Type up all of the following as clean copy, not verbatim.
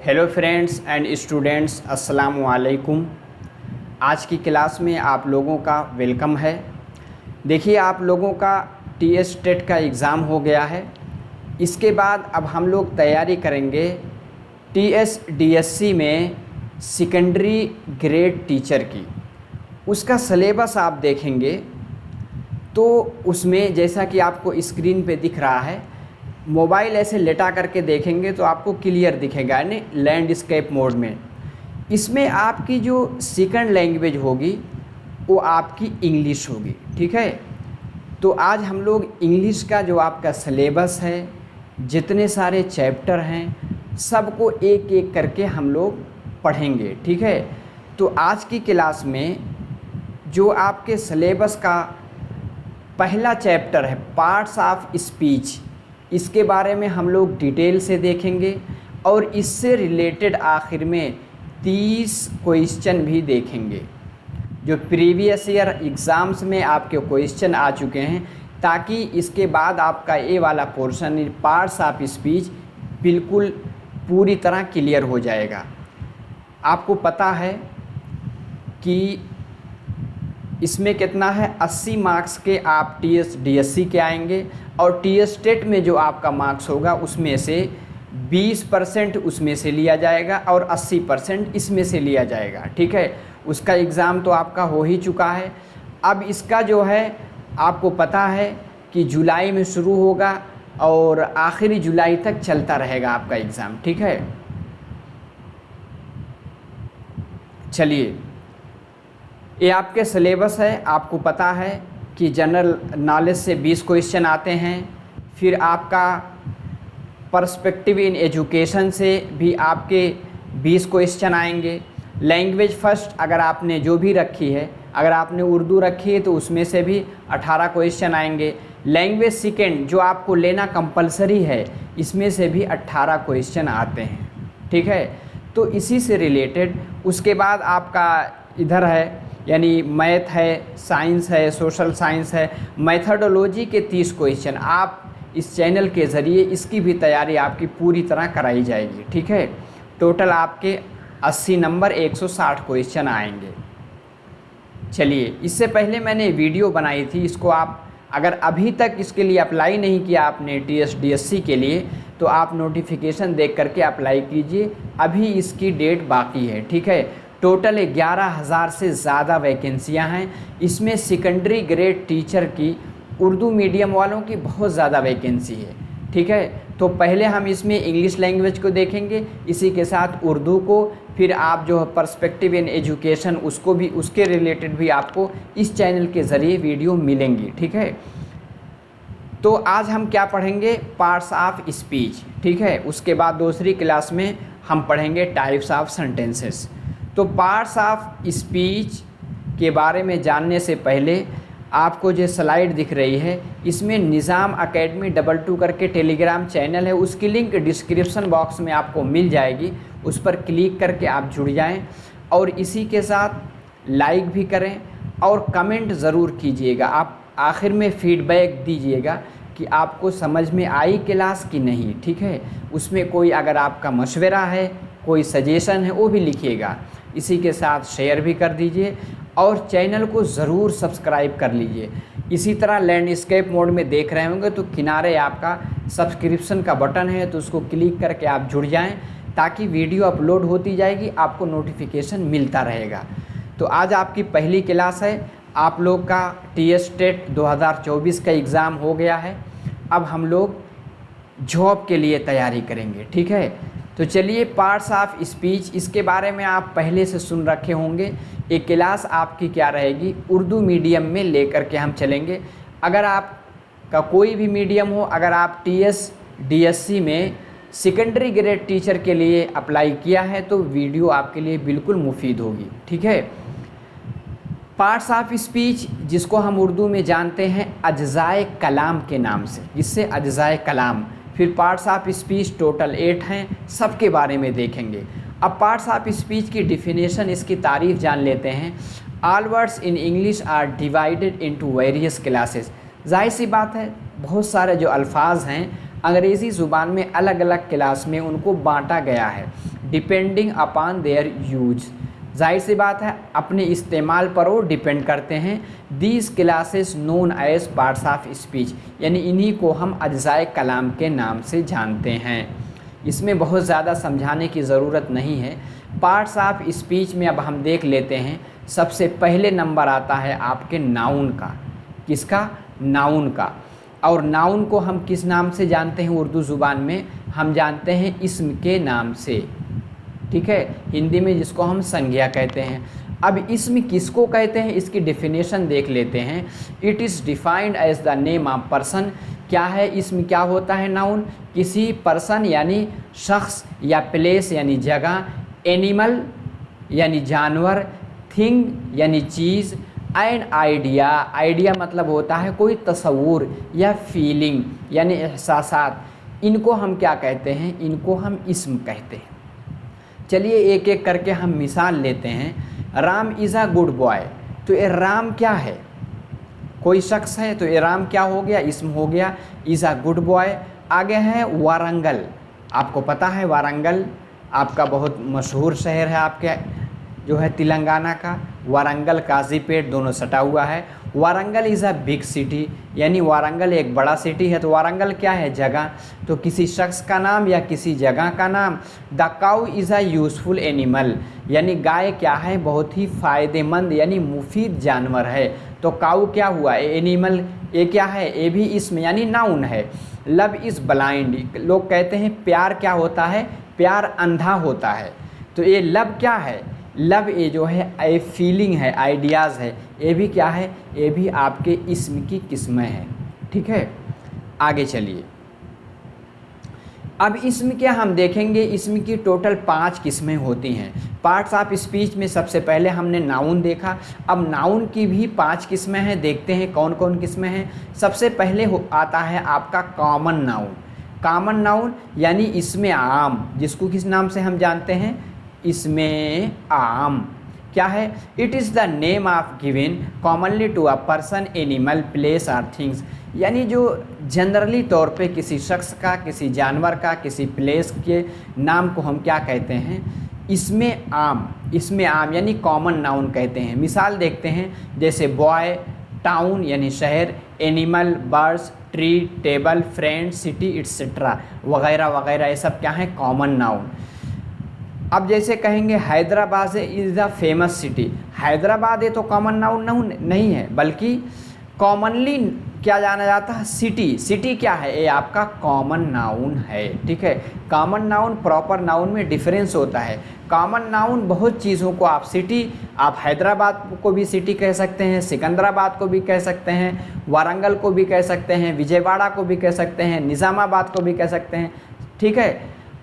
Hello friends and students, अस्सलाम वालेकुम। आज की क्लास में आप लोगों का वेलकम है। देखिए, आप लोगों का टीएस टेट का एग्ज़ाम हो गया है। इसके बाद अब हम लोग तैयारी करेंगे टीएस डीएससी में सेकेंडरी ग्रेड टीचर की। उसका सिलेबस आप देखेंगे तो उसमें जैसा कि आपको स्क्रीन पे दिख रहा है, मोबाइल ऐसे लेटा करके देखेंगे तो आपको क्लियर दिखेगा, यानी लैंडस्केप मोड में। इसमें आपकी जो सेकंड लैंग्वेज होगी वो आपकी इंग्लिश होगी, ठीक है। तो आज हम लोग इंग्लिश का जो आपका सिलेबस है, जितने सारे चैप्टर हैं, सबको एक एक करके हम लोग पढ़ेंगे, ठीक है। तो आज की क्लास में जो आपके सिलेबस का पहला चैप्टर है पार्ट्स ऑफ स्पीच, इसके बारे में हम लोग डिटेल से देखेंगे और इससे रिलेटेड आखिर में 30 क्वेश्चन भी देखेंगे जो प्रीवियस ईयर एग्ज़ाम्स में आपके क्वेश्चन आ चुके हैं, ताकि इसके बाद आपका ये वाला पोर्शन पार्ट्स ऑफ स्पीच बिल्कुल पूरी तरह क्लियर हो जाएगा। आपको पता है कि इसमें कितना है, 80 मार्क्स के आप टीएस डीएससी के आएंगे और टीएस टेट में जो आपका मार्क्स होगा उसमें से 20% उसमें से लिया जाएगा और 80% इसमें से लिया जाएगा, ठीक है। उसका एग्ज़ाम तो आपका हो ही चुका है। अब इसका जो है आपको पता है कि जुलाई में शुरू होगा और आखिरी जुलाई तक चलता रहेगा आपका एग्ज़ाम, ठीक है। चलिए, ये आपके सिलेबस है। आपको पता है कि जनरल नॉलेज से 20 क्वेश्चन आते हैं, फिर आपका पर्सपेक्टिव इन एजुकेशन से भी आपके 20 क्वेश्चन आएंगे। लैंग्वेज फर्स्ट अगर आपने जो भी रखी है, अगर आपने उर्दू रखी है तो उसमें से भी 18 क्वेश्चन आएंगे। लैंग्वेज सेकेंड जो आपको लेना कंपलसरी है, इसमें से भी 18 क्वेश्चन आते हैं, ठीक है। तो इसी से रिलेटेड उसके बाद आपका इधर है, यानी मैथ है, साइंस है, सोशल साइंस है, मैथडोलॉजी के 30 क्वेश्चन आप इस चैनल के ज़रिए इसकी भी तैयारी आपकी पूरी तरह कराई जाएगी, ठीक है। टोटल आपके 80 नंबर 160 क्वेश्चन आएंगे। चलिए, इससे पहले मैंने वीडियो बनाई थी, इसको आप अगर अभी तक इसके लिए अप्लाई नहीं किया आपने टीएस डीएससी के लिए, तो आप नोटिफिकेशन देख करके अप्लाई कीजिए। अभी इसकी डेट बाकी है, ठीक है। टोटल 11,000 से ज़्यादा वैकेंसियां हैं। इसमें सेकेंडरी ग्रेड टीचर की उर्दू मीडियम वालों की बहुत ज़्यादा वैकेंसी है, ठीक है। तो पहले हम इसमें इंग्लिश लैंग्वेज को देखेंगे, इसी के साथ उर्दू को, फिर आप जो पर्सपेक्टिव इन एजुकेशन उसको भी, उसके रिलेटेड भी आपको इस चैनल के ज़रिए वीडियो मिलेंगी, ठीक है। तो आज हम क्या पढ़ेंगे, पार्ट्स ऑफ स्पीच, ठीक है। उसके बाद दूसरी क्लास में हम पढ़ेंगे टाइप्स ऑफ सेंटेंसेस। तो पार्ट्स ऑफ स्पीच के बारे में जानने से पहले आपको जो स्लाइड दिख रही है, इसमें निज़ाम एकेडमी 22 करके टेलीग्राम चैनल है, उसकी लिंक डिस्क्रिप्शन बॉक्स में आपको मिल जाएगी। उस पर क्लिक करके आप जुड़ जाएं और इसी के साथ लाइक भी करें और कमेंट ज़रूर कीजिएगा। आप आखिर में फीडबैक दीजिएगा कि आपको समझ में आई क्लास कि नहीं, ठीक है। उसमें कोई अगर आपका मशवरा है, कोई सजेशन है, वो भी लिखिएगा। इसी के साथ शेयर भी कर दीजिए और चैनल को ज़रूर सब्सक्राइब कर लीजिए। इसी तरह लैंडस्केप मोड में देख रहे होंगे तो किनारे आपका सब्सक्रिप्शन का बटन है, तो उसको क्लिक करके आप जुड़ जाएं, ताकि वीडियो अपलोड होती जाएगी, आपको नोटिफिकेशन मिलता रहेगा। तो आज आपकी पहली क्लास है। आप लोग का टीएस टेट 2024 का एग्ज़ाम हो गया है। अब हम लोग जॉब के लिए तैयारी करेंगे, ठीक है। तो चलिए, पार्ट्स ऑफ स्पीच, इसके बारे में आप पहले से सुन रखे होंगे। एक क्लास आपकी क्या रहेगी, उर्दू मीडियम में लेकर के हम चलेंगे। अगर आपका कोई भी मीडियम हो, अगर आप टीएस डीएससी में सेकेंडरी ग्रेड टीचर के लिए अप्लाई किया है तो वीडियो आपके लिए बिल्कुल मुफीद होगी, ठीक है। पार्ट्स ऑफ स्पीच, जिसको हम उर्दू में जानते हैं अज्जाए कलाम के नाम से, जिससे अज्जाए कलाम। फिर पार्ट्स ऑफ स्पीच टोटल 8 हैं, सबके बारे में देखेंगे। अब पार्ट्स ऑफ स्पीच की डिफिनेशन, इसकी तारीफ जान लेते हैं। All words in English are divided into various classes. जाहिर सी बात है, बहुत सारे जो अल्फाज हैं अंग्रेज़ी ज़ुबान में अलग अलग क्लास में उनको बांटा गया है डिपेंडिंग अपॉन देयर यूज। जाहिर सी बात है अपने इस्तेमाल पर वो डिपेंड करते हैं। These classes known as parts of speech, यानी इन्हीं को हम अज्जाए कलाम के नाम से जानते हैं। इसमें बहुत ज़्यादा समझाने की ज़रूरत नहीं है। पार्ट्स ऑफ स्पीच में अब हम देख लेते हैं। सबसे पहले नंबर आता है आपके नाउन का। किसका? नाउन का। और नाउन को हम किस नाम से जानते हैं उर्दू ज़ुबान में? हम जानते हैं इस्म के नाम से, ठीक है, हिंदी में जिसको हम संज्ञा कहते हैं। अब इस्म किसको कहते हैं इसकी डेफिनेशन देख लेते हैं। It is defined as the name of person. क्या है इस्म? क्या होता है नाउन? किसी पर्सन यानी शख्स या प्लेस यानी जगह, एनिमल यानी जानवर, थिंग यानी चीज़, एंड आइडिया। आइडिया मतलब होता है कोई तस्वूर या फीलिंग यानी एहसासात। इनको हम क्या कहते हैं? इनको हम इस्म कहते हैं। चलिए एक एक करके हम मिसाल लेते हैं। Ram is a good boy. तो ये राम क्या है? कोई शख्स है, तो ये राम क्या हो गया? इस्म हो गया। Is a good boy. आगे है वारंगल। आपको पता है वारंगल आपका बहुत मशहूर शहर है, आपके जो है तेलंगाना का। वारंगल काजीपेट दोनों सटा हुआ है। Warangal is a big city, यानी वारंगल एक बड़ा सिटी है। तो वारंगल क्या है? जगह। तो किसी शख्स का नाम या किसी जगह का नाम। The cow is a useful animal, यानी गाय क्या है? बहुत ही फ़ायदेमंद यानी मुफीद जानवर है। तो काऊ क्या हुआ? एनिमल। ये क्या है? ये भी इसमें यानी नाउन है। Love is blind. लोग कहते हैं प्यार क्या होता है? प्यार अंधा होता है। तो ये लव क्या है? लव ये जो है ए फीलिंग है, आइडियाज़ है। ये भी क्या है? ये भी आपके इस्म की किस्में हैं, ठीक है। आगे चलिए। अब इस्म क्या हम देखेंगे। इस्म की टोटल 5 किस्में होती हैं। पार्ट्स ऑफ स्पीच में सबसे पहले हमने नाउन देखा। अब नाउन की भी 5 किस्में हैं। देखते हैं कौन कौन किस्में हैं। सबसे पहले आता है आपका कॉमन नाउन। कॉमन नाउन यानी इसमें आम, जिसको किस नाम से हम जानते हैं? इसमें आम। क्या है? It is the name of given commonly to a person, animal, place और थिंग्स, यानी जो जनरली तौर पे किसी शख्स का, किसी जानवर का, किसी प्लेस के नाम को हम क्या कहते हैं? इसमें आम। इसमें आम यानी कॉमन नाउन कहते हैं। मिसाल देखते हैं, जैसे बॉय, टाउन यानी शहर, animal, birds, tree, table, friend, city etcetera वगैरह वगैरह, ये सब क्या है? Common noun. अब जैसे कहेंगे Hyderabad is the famous city. Hyderabad ये तो कॉमन नाउन नहीं है, बल्कि कॉमनली क्या जाना जाता है? सिटी। सिटी क्या है? ये आपका कॉमन नाउन है, ठीक है। कॉमन नाउन प्रॉपर नाउन में डिफरेंस होता है। कॉमन नाउन बहुत चीज़ों को आप सिटी, आप हैदराबाद को भी सिटी कह सकते हैं, सिकंदराबाद को भी कह सकते हैं, वारंगल को भी कह सकते हैं, विजयवाड़ा को भी कह सकते हैं, निज़ामाबाद को भी कह सकते हैं, ठीक है,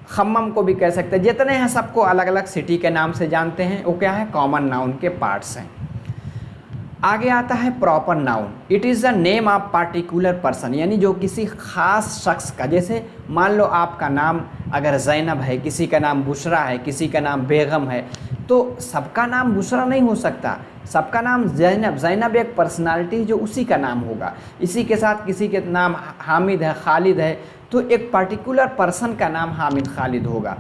खम्मम को भी कह सकते हैं। जितने हैं सबको अलग अलग सिटी के नाम से जानते हैं। वो क्या है? कॉमन नाउन के पार्ट्स हैं। आगे आता है proper noun. It is the name of particular person, यानी जो किसी ख़ास शख्स का, जैसे मान लो आपका नाम अगर ज़ैनब है, किसी का नाम बुशरा है, किसी का नाम बेगम है, तो सबका नाम बुशरा नहीं हो सकता, सबका नाम ज़ैनब। ज़ैनब एक पर्सनालिटी जो उसी का नाम होगा। इसी के साथ किसी के नाम हामिद है, खालिद है, तो एक पर्टिकुलर पर्सन का नाम हामिद खालिद होगा।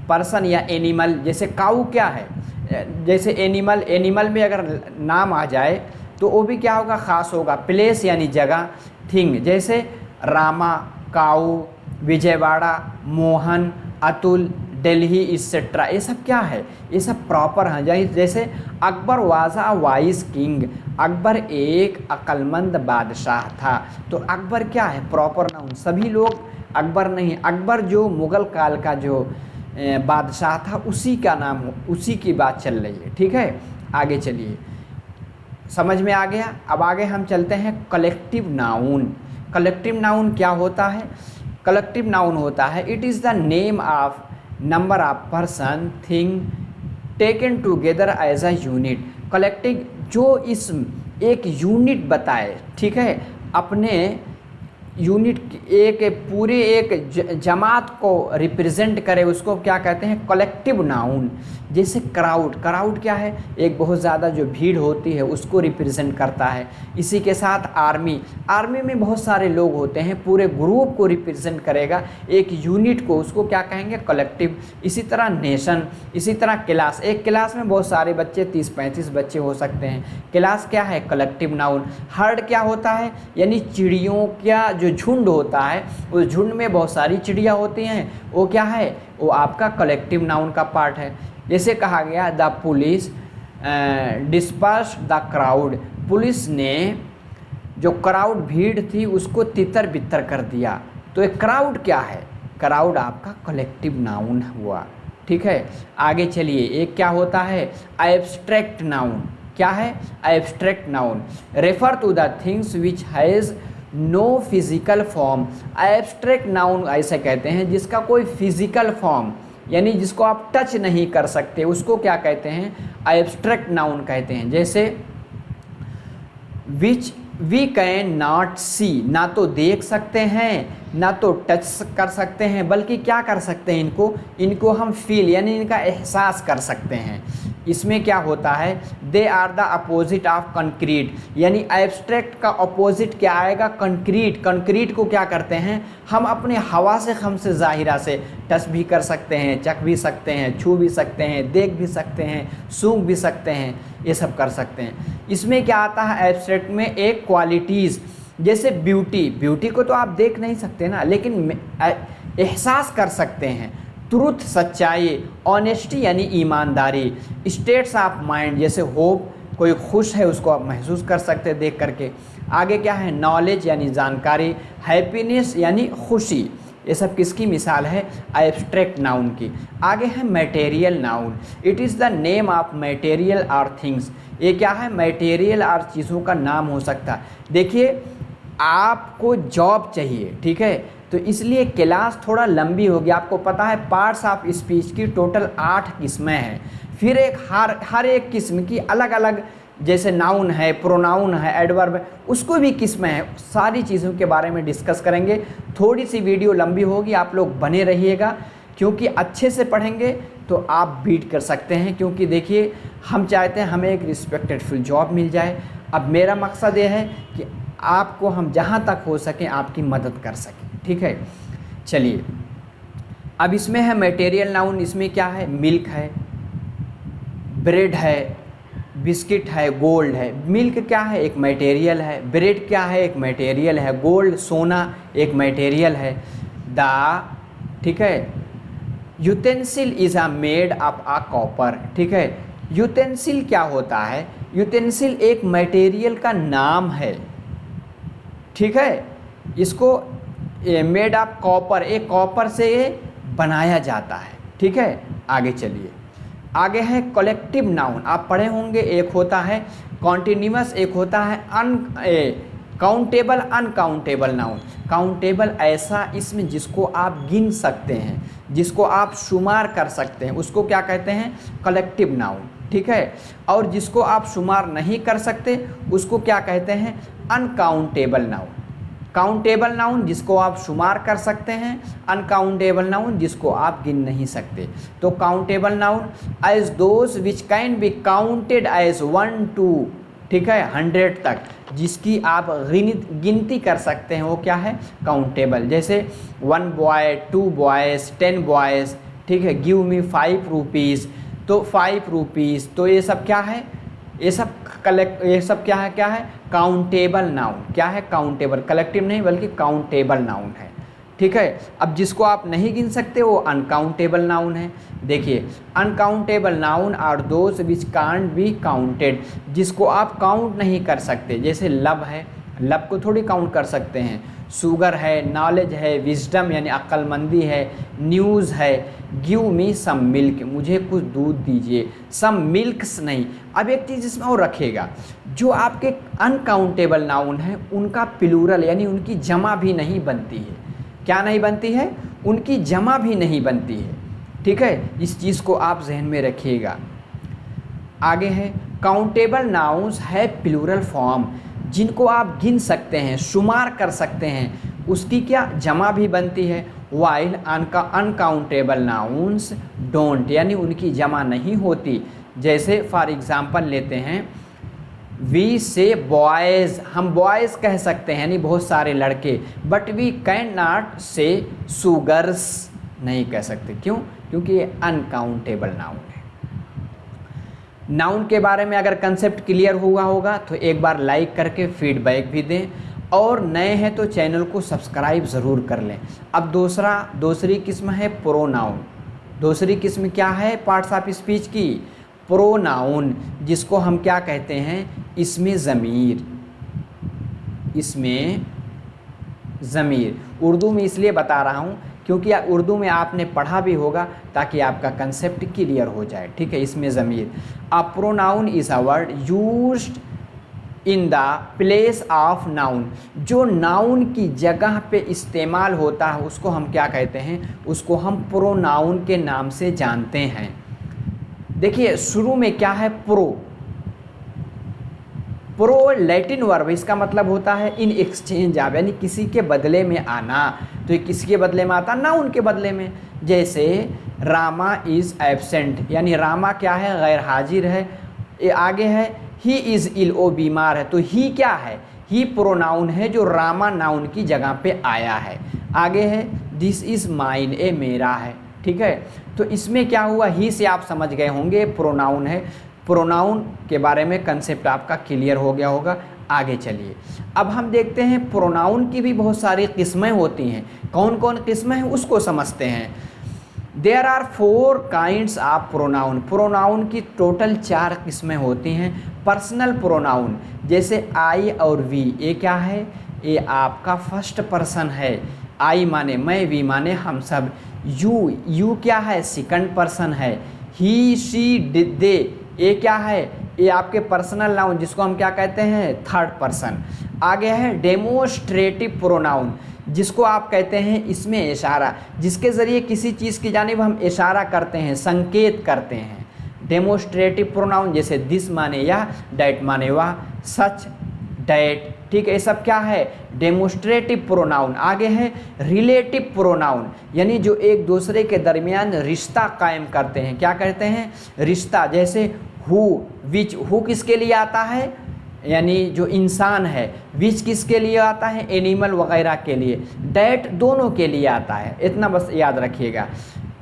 पर्सन या एनिमल, जैसे काऊ क्या है? जैसे एनिमल, एनिमल में अगर नाम आ जाए तो वो भी क्या होगा? ख़ास होगा। प्लेस यानी जगह। थिंग जैसे रामा, काऊ, विजयवाड़ा, मोहन, अतुल, दिल्ली एट्सेट्रा, ये सब क्या है? ये सब प्रॉपर हैं। जैसे Akbar was a wise king. Akbar एक अक्लमंद बादशाह था। तो अकबर क्या है? Proper noun. सभी लोग अकबर नहीं, अकबर जो मुग़ल काल का जो बादशाह था उसी का नाम हो, उसी की बात चल रही है, ठीक है। आगे चलिए, समझ में आ गया। अब आगे हम चलते हैं कलेक्टिव नाउन। कलेक्टिव नाउन क्या होता है? कलेक्टिव नाउन होता है it is the name of number of person, thing taken together as a unit. Collective जो इसम एक यूनिट बताए, ठीक है, अपने यूनिट एक पूरे एक जमात को रिप्रेजेंट करे उसको क्या कहते हैं, कलेक्टिव नाउन। जैसे क्राउड, क्राउड क्या है, एक बहुत ज़्यादा जो भीड़ होती है उसको रिप्रेजेंट करता है। इसी के साथ आर्मी, आर्मी में बहुत सारे लोग होते हैं, पूरे ग्रुप को रिप्रेजेंट करेगा, एक यूनिट को, उसको क्या कहेंगे, कलेक्टिव। इसी तरह नेशन, इसी तरह क्लास, एक क्लास में बहुत सारे बच्चे 30-35 बच्चे हो सकते हैं, क्लास क्या है, कलेक्टिव नाउन। हर्ड क्या होता है, यानी चिड़ियों का जो झुंड होता है, उस झुंड में बहुत सारी चिड़िया होती हैं, वो क्या है, वो आपका कलेक्टिव नाउन का पार्ट है। जैसे कहा गया the police disperse the crowd, police ने जो क्राउड भीड़ थी उसको तितर बितर कर दिया। तो एक क्राउड क्या है, क्राउड आपका कलेक्टिव नाउन हुआ। ठीक है, आगे चलिए, एक क्या होता है, एब्स्ट्रैक्ट नाउन। क्या है, abstract noun refer to the things which has no physical form. Abstract noun ऐसे कहते हैं जिसका कोई फिजिकल फॉर्म, यानी जिसको आप टच नहीं कर सकते, उसको क्या कहते हैं, एब्स्ट्रैक्ट नाउन कहते हैं। जैसे विच वी कैन नॉट सी, ना तो देख सकते हैं ना तो टच कर सकते हैं, बल्कि क्या कर सकते हैं, इनको हम फील यानी इनका एहसास कर सकते हैं। इसमें क्या होता है, they are the opposite of concrete, यानी एब्स्ट्रैक्ट का अपोजिट क्या आएगा, कंक्रीट। कंक्रीट को क्या करते हैं हम अपने हवा से, हमसे ज़ाहिरा से टच भी कर सकते हैं, चख भी सकते हैं, छू भी सकते हैं, देख भी सकते हैं, सूंघ भी सकते हैं, ये सब कर सकते हैं। इसमें क्या आता है एब्स्ट्रैक्ट में, एक क्वालिटीज़, जैसे ब्यूटी, ब्यूटी को तो आप देख नहीं सकते ना, लेकिन एहसास कर सकते हैं। ट्रुथ, सच्चाई, ऑनेस्टी यानी ईमानदारी, स्टेट्स ऑफ माइंड, जैसे होप, कोई खुश है उसको आप महसूस कर सकते हैं देख करके। आगे क्या है, नॉलेज यानी जानकारी, हैप्पीनेस यानी खुशी। ये सब किसकी मिसाल है, एब्स्ट्रैक्ट नाउन की। आगे है material noun, it is the name of material और थिंग्स। ये क्या है, मटेरियल और चीज़ों का नाम हो सकता है। देखिए आपको जॉब चाहिए, ठीक है, तो इसलिए क्लास थोड़ा लंबी होगी। आपको पता है पार्ट्स ऑफ स्पीच की टोटल 8 किस्में हैं, फिर एक हर एक किस्म की अलग अलग, जैसे नाउन है, प्रोनाउन है, एडवर्ब है, उसको भी किस्में हैं। सारी चीज़ों के बारे में डिस्कस करेंगे। थोड़ी सी वीडियो लंबी होगी, आप लोग बने रहिएगा, क्योंकि अच्छे से पढ़ेंगे तो आप बीट कर सकते हैं। क्योंकि देखिए हम चाहते हैं हमें एक रिस्पेक्टेड फुल जॉब मिल जाए। अब मेरा मकसद ये है कि आपको हम जहाँ तक हो सके आपकी मदद कर सकें, ठीक है। चलिए अब इसमें है मटेरियल नाउन, इसमें क्या है, मिल्क है, ब्रेड है, बिस्किट है, गोल्ड है। मिल्क क्या है, एक मटेरियल है, ब्रेड क्या है, एक मटेरियल है, गोल्ड सोना एक मटेरियल है। द, ठीक है, utensil is a made of a copper, ठीक है। यूटेंसिल क्या होता है, यूटेंसिल एक मटेरियल का नाम है, ठीक है। इसको मेड ऑफ कॉपर, एक कॉपर से ये बनाया जाता है, ठीक है। आगे चलिए, आगे है कलेक्टिव नाउन, आप पढ़े होंगे। एक होता है कॉन्टिन्यूअस, एक होता है काउंटेबल, अनकाउंटेबल नाउन। काउंटेबल ऐसा इसमें जिसको आप गिन सकते हैं, जिसको आप शुमार कर सकते हैं, उसको क्या कहते हैं, कलेक्टिव नाउन, ठीक है। और जिसको आप शुमार नहीं कर सकते उसको क्या कहते हैं, अनकाउंटेबल नाउन। काउंटेबल नाउन जिसको आप शुमार कर सकते हैं, अनकाउंटेबल नाउन जिसको आप गिन नहीं सकते। तो countable noun as those which can be counted as 1 to, ठीक है, 100 तक, जिसकी आप गिनती कर सकते हैं, वो क्या है, काउंटेबल। जैसे 1 boy, 2 boys, 10 boys, ठीक है, गिव मी 5 rupees, तो 5 rupees, तो ये सब क्या है, ये सब क्या है, काउंटेबल नाउन। क्या है, काउंटेबल, कलेक्टिव नहीं बल्कि काउंटेबल नाउन है, ठीक है। अब जिसको आप नहीं गिन सकते वो अनकाउंटेबल नाउन है। देखिए uncountable are are those which can't be counted, जिसको आप काउंट नहीं कर सकते। जैसे लब है, लब को थोड़ी काउंट कर सकते हैं। शुगर है, नॉलेज है, विजडम यानी अक्लमंदी है, न्यूज़ है, गिव मी सम मिल्क, मुझे कुछ दूध दीजिए, सम मिल्क्स नहीं। अब एक चीज़ इसमें और रखिएगा, जो आपके अनकाउंटेबल नाउन है उनका प्लूरल यानी उनकी जमा भी नहीं बनती है। क्या नहीं बनती है, उनकी जमा भी नहीं बनती है, ठीक है। इस चीज़ को आप जहन में रखिएगा। आगे है काउंटेबल नाउन्स है प्लूरल फॉर्म, जिनको आप गिन सकते हैं, शुमार कर सकते हैं, उसकी क्या जमा भी बनती है। वाइल अनकाउंटेबल नाउन्स डोंट, यानी उनकी जमा नहीं होती। जैसे फॉर एग्जांपल लेते हैं, वी से बॉयज़, हम बॉयज़ कह सकते हैं यानी बहुत सारे लड़के, बट वी कैन नॉट से सुगर्स नहीं कह सकते। क्यों? क्योंकि ये अनकाउंटेबल नाउन है। नाउन के बारे में अगर कंसेप्ट क्लियर हुआ होगा तो एक बार लाइक करके फीडबैक भी दें, और नए हैं तो चैनल को सब्सक्राइब ज़रूर कर लें। अब दूसरी किस्म है प्रोनाउन। दूसरी किस्म क्या है पार्ट्स ऑफ स्पीच की? प्रोनाउन, जिसको हम क्या कहते हैं, इसमें ज़मीर। उर्दू में इसलिए बता रहा हूँ क्योंकि उर्दू में आपने पढ़ा भी होगा ताकि आपका कंसेप्ट क्लियर हो जाए। ठीक है, इसमें ज़मीर। A pronoun is a word used in the place of noun, जो नाउन की जगह पे इस्तेमाल होता है उसको हम क्या कहते हैं, उसको हम प्रोनाउन के नाम से जानते हैं। देखिए शुरू में क्या है, प्रो लैटिन वर्ब, इसका मतलब होता है इन एक्सचेंज ऑफ, यानी किसी के बदले में आना। तो ये किसके बदले में आता? नाउन के बदले में। जैसे रामा इज़ एब्सेंट, यानी रामा क्या है, गैर हाजिर है। ये आगे है ही इज़ इल, वो बीमार है। तो ही क्या है, ही प्रोनाउन है जो रामा नाउन की जगह पे आया है। आगे है दिस इज़ माइन, ये मेरा है। ठीक है, तो इसमें क्या हुआ, ही से आप समझ गए होंगे प्रोनाउन है। प्रोनाउन के बारे में कंसेप्ट आपका क्लियर हो गया होगा। आगे चलिए, अब हम देखते हैं प्रोनाउन की भी बहुत सारी किस्में होती हैं। कौन कौन किस्में हैं उसको समझते हैं। There are 4 kinds of pronoun. Pronoun की टोटल 4 किस्में होती हैं। पर्सनल प्रोनाउन, जैसे आई और वी, ये क्या है, ये आपका फर्स्ट पर्सन है। आई माने मैं, वी माने हम सब। यू क्या है, सेकंड पर्सन है। ही शी दे, ये क्या है, ये आपके पर्सनल नाउन जिसको हम क्या कहते हैं, थर्ड पर्सन। आगे है डेमोस्ट्रेटिव प्रोनाउन, जिसको आप कहते हैं इसमें इशारा, जिसके ज़रिए किसी चीज़ की जानिब हम इशारा करते हैं, संकेत करते हैं। डेमोस्ट्रेटिव प्रोनाउन जैसे दिस माने यह, डैट माने वह, सच डैट। ठीक है, ये सब क्या है, डेमोस्ट्रेटिव प्रोनाउन। आगे है रिलेटिव प्रोनाउन, यानी जो एक दूसरे के दरमियान रिश्ता कायम करते हैं। क्या करते हैं, रिश्ता। जैसे हु, विच, हु किसके लिए आता है, यानी जो इंसान है। विच किसके लिए आता है, एनिमल वगैरह के लिए। डैट दोनों के लिए आता है, इतना बस याद रखिएगा।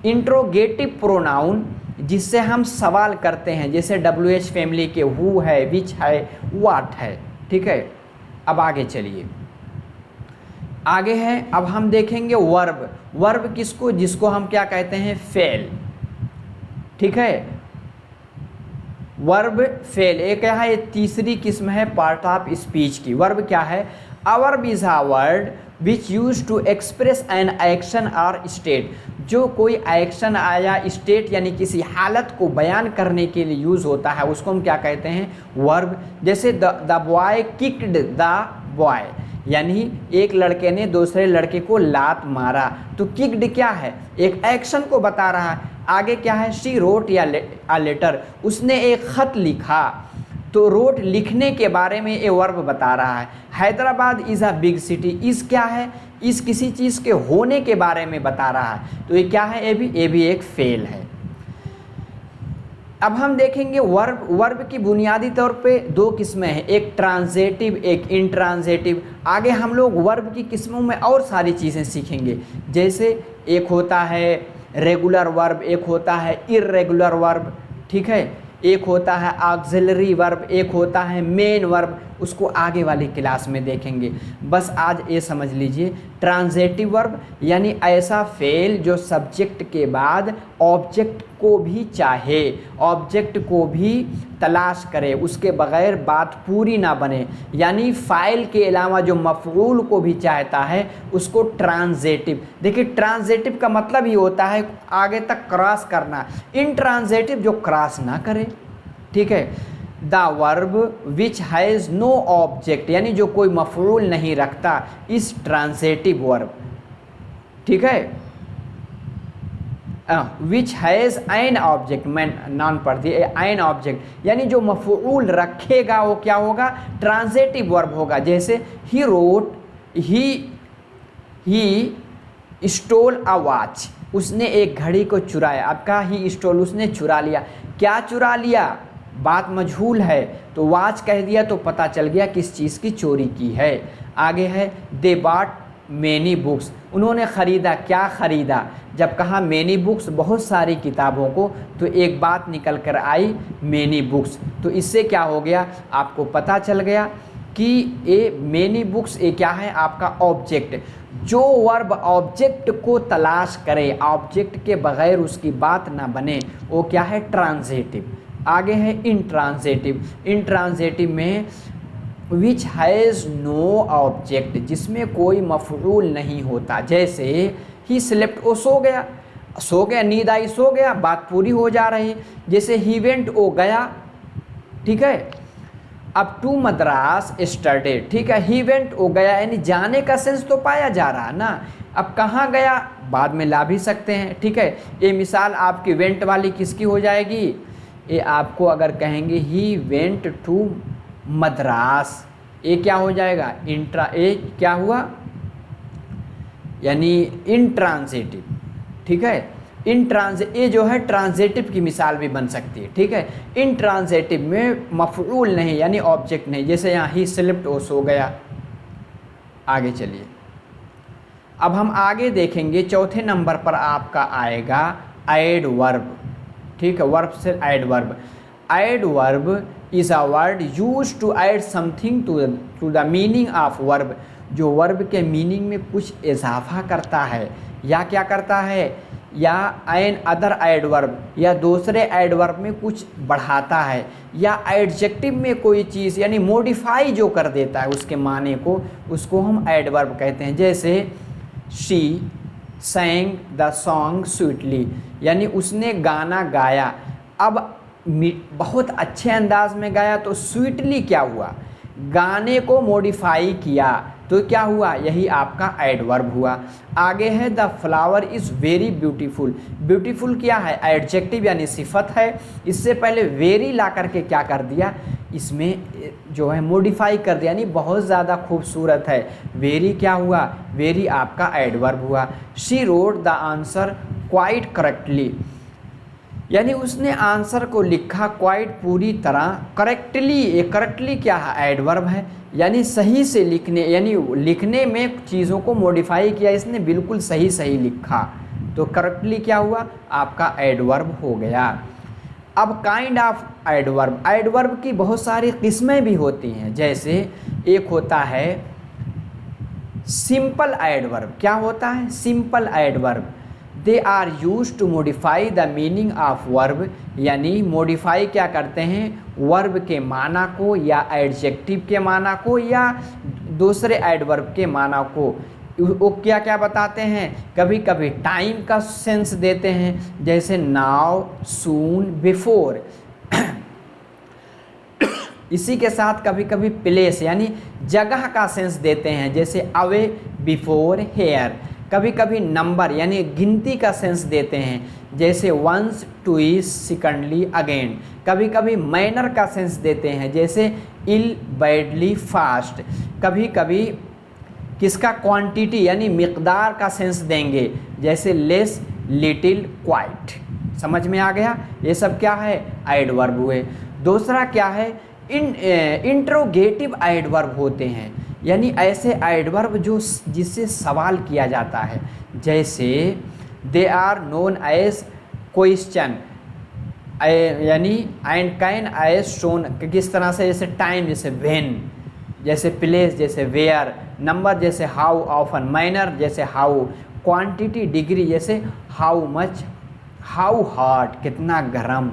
इंट्रोगेटिव प्रोनाउन, जिससे हम सवाल करते हैं, जैसे WH फैमिली के हु है, विच है, व्हाट है। ठीक है, अब आगे चलिए, आगे है अब हम देखेंगे वर्ब। वर्ब किसको, जिसको हम क्या कहते हैं, फेल। ठीक है, वर्ब फेल एक क्या है, ये तीसरी किस्म है पार्ट ऑफ स्पीच की। वर्ब क्या है, a verb is a word which use to express an action और स्टेट, जो कोई एक्शन आया स्टेट यानी किसी हालत को बयान करने के लिए यूज़ होता है, उसको हम क्या कहते हैं, वर्ब। जैसे the boy kicked the boy, यानी एक लड़के ने दूसरे लड़के को लात मारा। तो किक्ड क्या है, एक एक्शन को बता रहा है। आगे क्या है, शी रोट या लेटर, उसने एक ख़त लिखा। तो रोट लिखने के बारे में ये वर्ब बता रहा है। Hyderabad is a big city, इस क्या है, इस किसी चीज़ के होने के बारे में बता रहा है। तो ये क्या है, ये भी एक फेल है। अब हम देखेंगे वर्ब। वर्ब की बुनियादी तौर पे 2 किस्में हैं, एक ट्रांजेटिव, एक इंट्रांजेटिव। आगे हम लोग वर्ब की किस्मों में और सारी चीज़ें सीखेंगे, जैसे एक होता है रेगुलर वर्ब, एक होता है इर्रेगुलर वर्ब। ठीक है, एक होता है ऑक्सिलरी वर्ब, एक होता है मेन वर्ब, उसको आगे वाली क्लास में देखेंगे। बस आज ये समझ लीजिए, ट्रांजेटिव वर्ब यानी ऐसा फेल जो सब्जेक्ट के बाद ऑब्जेक्ट को भी चाहे, ऑब्जेक्ट को भी तलाश करे, उसके बगैर बात पूरी ना बने, यानी फाइल के अलावा जो मफऊल को भी चाहता है उसको ट्रांजेटिव। देखिए ट्रांजेटिव का मतलब ही होता है आगे तक क्रॉस करना, इंट्रांजेटिव जो क्रॉस ना करे। ठीक है, the verb which has no object, यानी जो कोई मफऊल नहीं रखता, इस ट्रांजेटिव वर्ब। ठीक है, विच हैज़ एन ऑब्जेक्ट, मैं नॉन पढ़ दिए, एन ऑब्जेक्ट यानी जो मफऊल रखेगा वो क्या होगा, ट्रांजेटिव वर्ब होगा। जैसे he wrote, he he stole a watch, उसने एक घड़ी को चुराया। अब कहा ही स्टोल, उसने चुरा लिया। क्या चुरा लिया, बात मजहूल है, तो वॉच कह दिया तो पता चल गया किस चीज़ की चोरी की है। आगे है दे बॉट मैनी बुक्स, उन्होंने ख़रीदा। क्या ख़रीदा, जब कहा मैनी बुक्स बहुत सारी किताबों को, तो एक बात निकल कर आई मैनी बुक्स। तो इससे क्या हो गया, आपको पता चल गया कि ये मैनी बुक्स ये क्या है, आपका ऑब्जेक्ट। जो वर्ब ऑब्जेक्ट को तलाश करे, ऑब्जेक्ट के बगैर उसकी बात ना बने, वो क्या है, ट्रांजिटिव। आगे है इंट्रांजिटिव। इंट्रांजिटिव में विच हैज़ नो ऑब्जेक्ट, जिसमें कोई मफऊल नहीं होता। जैसे ही स्लेप्ट, वो सो गया, सो गया, नींद आई, सो गया, बात पूरी हो जा रही। जैसे ही वेंट, वो गया, ठीक है। अब टू मद्रास स्टडी, ठीक है, ही वेंट, वो गया, यानी जाने का सेंस तो पाया जा रहा है ना। अब कहाँ गया, बाद में ला भी सकते हैं, ठीक है। ये मिसाल आपकी वेंट वाली किसकी हो जाएगी, ये आपको अगर कहेंगे ही वेंट टू मद्रास, ये क्या हो जाएगा, ये क्या हुआ, यानी इंट्रांजिटिव, ठीक है। ये जो है ट्रांजिटिव की मिसाल भी बन सकती है, ठीक है। इंट्रांजिटिव में मफऊल नहीं, यानी ऑब्जेक्ट नहीं। जैसे यहाँ ही स्लिप्ड, वो सो गया। आगे चलिए, अब हम आगे देखेंगे। चौथे नंबर पर आपका आएगा एडवर्ब, ठीक है। वर्ब से adverb. Adverb is a word use to add something to the meaning of verb, जो वर्ब के मीनिंग में कुछ इजाफा करता है, या क्या करता है, या एन अदर एडवर्ब, या दूसरे एडवर्ब में कुछ बढ़ाता है, या एडजेक्टिव में कोई चीज़ यानी मॉडिफाई जो कर देता है उसके माने को, उसको हम एडवर्ब कहते हैं। जैसे she sang the song sweetly, यानी उसने गाना गाया। अब बहुत अच्छे अंदाज में गाया, तो स्वीटली क्या हुआ, गाने को मॉडिफाई किया, तो क्या हुआ, यही आपका एडवर्ब हुआ। आगे है the flower is very beautiful. Beautiful क्या है, एडजेक्टिव यानी सिफत है। इससे पहले वेरी ला करके क्या कर दिया, इसमें जो है मॉडिफाई कर दिया, यानी बहुत ज़्यादा खूबसूरत है। वेरी क्या हुआ, वेरी आपका एडवर्ब हुआ। She wrote the answer quite correctly, यानी उसने आंसर को लिखा क्वाइट पूरी तरह, करेक्टली। ये करेक्टली क्या है, एडवर्ब है, यानी सही से लिखने, यानी लिखने में चीज़ों को मॉडिफाई किया, इसने बिल्कुल सही सही लिखा, तो करेक्टली क्या हुआ, आपका एडवर्ब हो गया। अब काइंड ऑफ एडवर्ब, एडवर्ब की बहुत सारी किस्में भी होती हैं। जैसे एक होता है सिंपल एडवर्ब। क्या होता है, simple adverb. They are use to modify the meaning of verb, यानी मॉडिफाई क्या करते हैं, वर्ब के माना को, या एडजेक्टिव के माना को, या दूसरे एडवर्ब के माना को। वो क्या क्या बताते हैं, कभी कभी टाइम का सेंस देते हैं, जैसे नाउ, सून, बिफोर। इसी के साथ कभी कभी प्लेस यानी जगह का सेंस देते हैं, जैसे अवे, बिफोर, हेयर। कभी कभी नंबर यानी गिनती का सेंस देते हैं, जैसे वंस, ट्वाइस, सेकंडली, अगेन। कभी कभी मैनर का सेंस देते हैं, जैसे इल, बैडली, फास्ट। कभी कभी किसका, क्वांटिटी यानी मिकदार का सेंस देंगे, जैसे लेस, लिटिल, क्वाइट। समझ में आ गया, ये सब क्या है, एडवर्ब हुए। दूसरा क्या है, इंट्रोगेटिव एडवर्ब होते हैं, यानी ऐसे एडवर्ब जो जिससे सवाल किया जाता है, जैसे they are known as question, यानी एंड कैन एज शोन, किस तरह से, जैसे टाइम जैसे व्हेन, जैसे प्लेस जैसे वेयर, नंबर जैसे हाउ ऑफन, मैनर जैसे हाउ, क्वांटिटी डिग्री जैसे हाउ मच, हाउ हॉट कितना गर्म।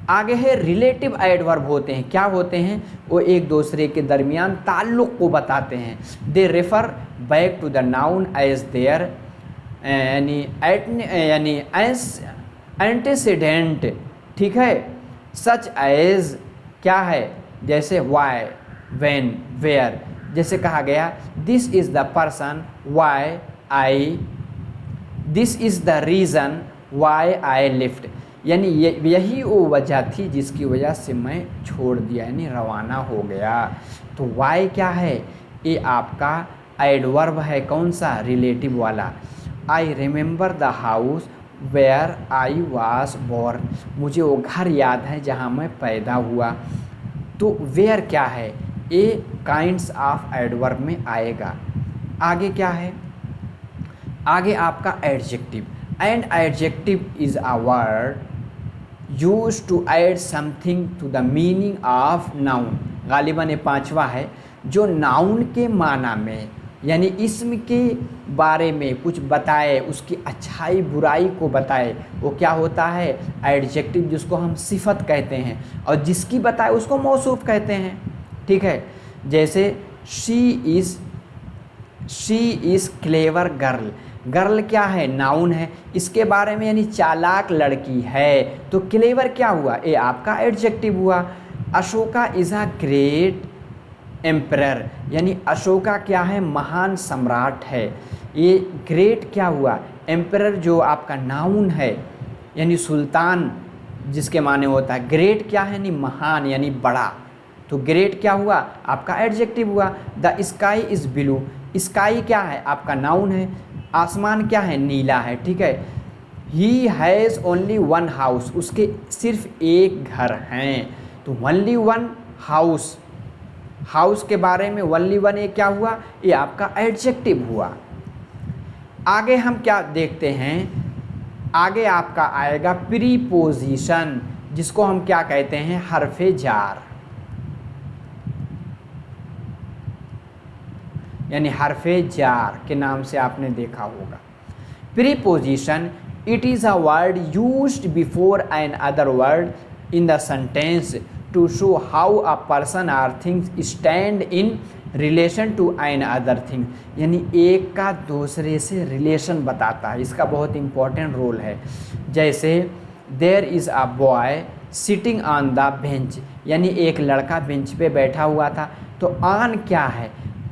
आगे है रिलेटिव एडवर्ब होते हैं। क्या होते हैं, वो एक दूसरे के दरमियान ताल्लुक़ को बताते हैं। They refer back to the noun as there, यानी एज एंटीसीडेंट, ठीक है। सच एज क्या है, जैसे वाई, व्हेन, वेयर। जैसे कहा गया this is the person why I, this is the reason why I lift, यानी यही वो वजह थी जिसकी वजह से मैं छोड़ दिया, यानी रवाना हो गया। तो वाई क्या है, ये आपका एडवर्ब है कौन सा, रिलेटिव वाला। I remember the house where I was born, मुझे वो घर याद है जहाँ मैं पैदा हुआ। तो वेयर क्या है, ए काइंड्स ऑफ एडवर्ब में आएगा। आगे क्या है, आगे आपका adjective. And adjective is a word use to add something to the meaning of noun. गालिबन ये पांचवा है जो नाउन के माना में यानी इसम के बारे में कुछ बताए, उसकी अच्छाई बुराई को बताए, वो क्या होता है, एडजेक्टिव, जिसको हम सिफत कहते हैं, और जिसकी बताए उसको मौसूफ कहते हैं। ठीक है, जैसे she is clever girl, girl क्या है, नाउन है, इसके बारे में यानी चालाक लड़की है, तो क्लेवर क्या हुआ, ये आपका एडजेक्टिव हुआ। Ashoka is a great emperor, यानी अशोका क्या है, महान सम्राट है, ये ग्रेट क्या हुआ, एम्परर जो आपका नाउन है यानी सुल्तान जिसके माने होता है। ग्रेट क्या है, यानी महान यानी बड़ा, तो ग्रेट क्या हुआ, आपका एडजेक्टिव हुआ। The sky is blue, sky क्या है, आपका नाउन है, आसमान क्या है, नीला है। ठीक है, he has only one house, उसके सिर्फ एक घर हैं, तो ओनली वन हाउस, हाउस के बारे में ओनली वन, ये क्या हुआ, ये आपका एडजेक्टिव हुआ। आगे हम क्या देखते हैं, आगे आपका आएगा प्रीपोजिशन, जिसको हम क्या कहते हैं, हरफे जार, यानी हरफे जार के नाम से आपने देखा होगा। Preposition, it is a word used before another word in the sentence to show how a person or things stand in relation to another thing, यानी एक का दूसरे से रिलेशन बताता है, इसका बहुत इंपॉर्टेंट रोल है। जैसे there is a boy sitting on the bench, यानी एक लड़का बेंच पे बैठा हुआ था, तो ऑन क्या है,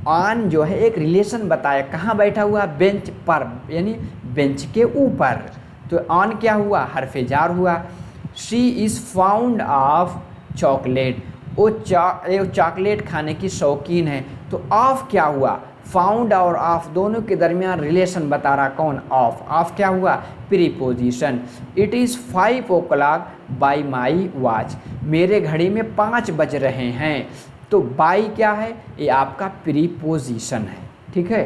ऑन जो है एक रिलेशन बताया, कहाँ बैठा हुआ, बेंच पर, यानी बेंच के ऊपर, तो ऑन क्या हुआ, हरफे जार हुआ। She is found of chocolate, वो चॉकलेट खाने की शौकीन है, तो ऑफ क्या हुआ, फाउंड और ऑफ दोनों के दरमियान रिलेशन बता रहा कौन, ऑफ, ऑफ क्या हुआ, preposition. It is 5 o'clock by my watch, मेरे घड़ी में 5 बज रहे हैं, तो बाई क्या है, ये आपका प्रीपोजिशन है। ठीक है,